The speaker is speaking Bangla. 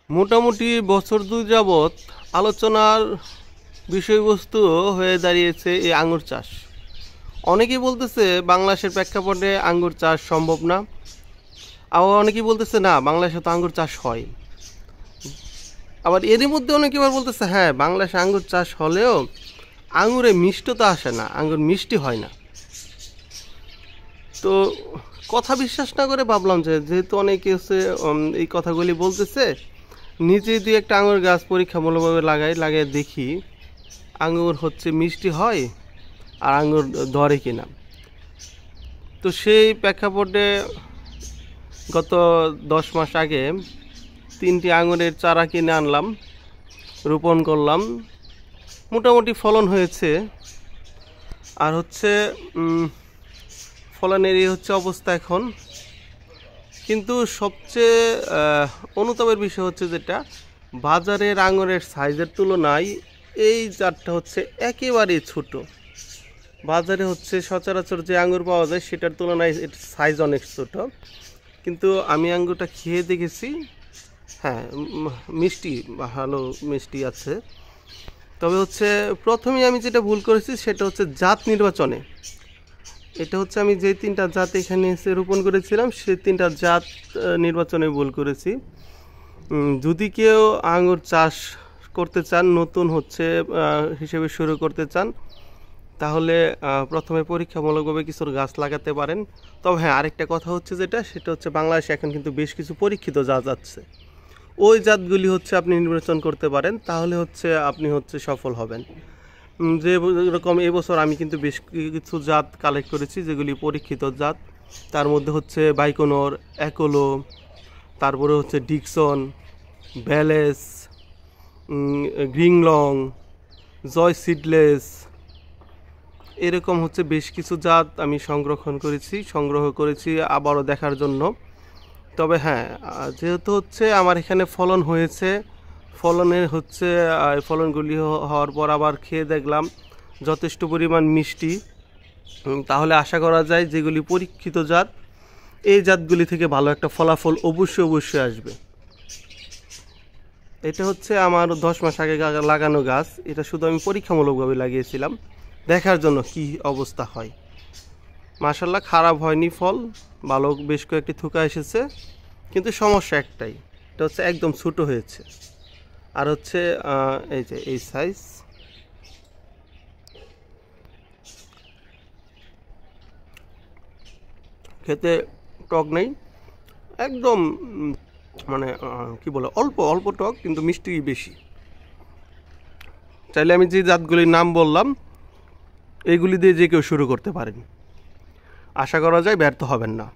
মোটামুটি বছর দুই যাবৎ আলোচনার বিষয়বস্তু হয়ে দাঁড়িয়েছে এই আঙ্গুর চাষ। অনেকেই বলতেছে বাংলাদেশের প্রেক্ষাপটে আঙ্গুর চাষ সম্ভব না, আবার অনেকেই বলতেছে না বাংলাদেশে তো আঙ্গুর চাষ হয়। আবার এরই মধ্যে অনেকে আবার বলতেছে হ্যাঁ বাংলাদেশে আঙ্গুর চাষ হলেও আঙ্গুরে মিষ্টতা আসে না, আঙ্গুর মিষ্টি হয় না। তো কথা বিশ্বাস না করে ভাবলাম যে যেহেতু অনেকে হচ্ছে এই কথাগুলি বলতেছে, নিজে দিয়ে একটা আঙুর গাছ পরীক্ষামূলকভাবে লাগিয়ে দেখি আঙুর হচ্ছে মিষ্টি হয় আর আঙুর ধরে কিনা। তো সেই প্রেক্ষাপটে গত 10 মাস আগে 3টি আঙুরের চারা কিনে আনলাম, রোপণ করলাম, মোটামুটি ফলন হয়েছে। আর হচ্ছে ফলনেরই হচ্ছে অবস্থা এখন। কিন্তু সবচেয়ে অনুতাপের বিষয় হচ্ছে যেটা, বাজারের আঙুরের সাইজের তুলনায় এই জাতটা হচ্ছে একেবারেই ছোট। বাজারে হচ্ছে সচরাচর যে আঙুর পাওয়া যায় সেটার তুলনায় এর সাইজ অনেক ছোট। কিন্তু আমি আঙুরটা খেয়ে দেখেছি, হ্যাঁ মিষ্টি, ভালো মিষ্টি আছে। তবে হচ্ছে প্রথমেই আমি যেটা ভুল করেছি সেটা হচ্ছে জাত নির্বাচনে। এটা হচ্ছে আমি যে 3টা জাত এখানে এসে রোপণ করেছিলাম সেই 3টা জাত নির্বাচনে ভুল করেছি। যদি কেউ আঙুর চাষ করতে চান, নতুন হচ্ছে হিসেবে শুরু করতে চান, তাহলে প্রথমে পরীক্ষামূলকভাবে কিছু গাছ লাগাতে পারেন। তবে হ্যাঁ আরেকটা কথা হচ্ছে সেটা হচ্ছে বাংলাদেশে এখন কিন্তু বেশ কিছু পরীক্ষিত জাত আছে, ওই জাতগুলি হচ্ছে আপনি নির্বাচন করতে পারেন, তাহলে হচ্ছে আপনি হচ্ছে সফল হবেন। যেরকম এবছর আমি কিন্তু বেশ কিছু জাত কালেক্ট করেছি যেগুলি পরীক্ষিত জাত। তার মধ্যে হচ্ছে বাইকোনর, অ্যাকোলো, তারপরে হচ্ছে ডিকসন, ভ্যালেস, গ্রিংলং, জয় সিডলেস, এরকম হচ্ছে বেশ কিছু জাত আমি সংগ্রহ করেছি আবারও দেখার জন্য। তবে হ্যাঁ যেহেতু হচ্ছে আমার এখানে ফলন হয়েছে, ফলনের হচ্ছে ফলনগুলি হওয়ার পর আবার খেয়ে দেখলাম যথেষ্ট পরিমাণ মিষ্টি, তাহলে আশা করা যায় যেগুলি পরীক্ষিত জাত এই জাতগুলি থেকে ভালো একটা ফলাফল অবশ্যই আসবে। এটা হচ্ছে আমার 10 মাস আগে লাগানো গাছ, এটা শুধু আমি পরীক্ষামূলকভাবে লাগিয়েছিলাম দেখার জন্য কি অবস্থা হয়। মাশাআল্লাহ খারাপ হয়নি, ফল ভালো, বেশ কয়েকটি থোকা এসেছে। কিন্তু সমস্যা একটাই, এটা হচ্ছে একদম ছোটো হয়েছে। আর হচ্ছে এই যে এই সাইজ, খেতে টক নেই একদম, মানে কি বলে অল্প টক, কিন্তু মিষ্টি বেশি। চাইলে আমি যে জাতগুলির নাম বললাম এইগুলি দিয়ে যে কেউ শুরু করতে পারেন, আশা করা যায় ব্যর্থ হবেন না।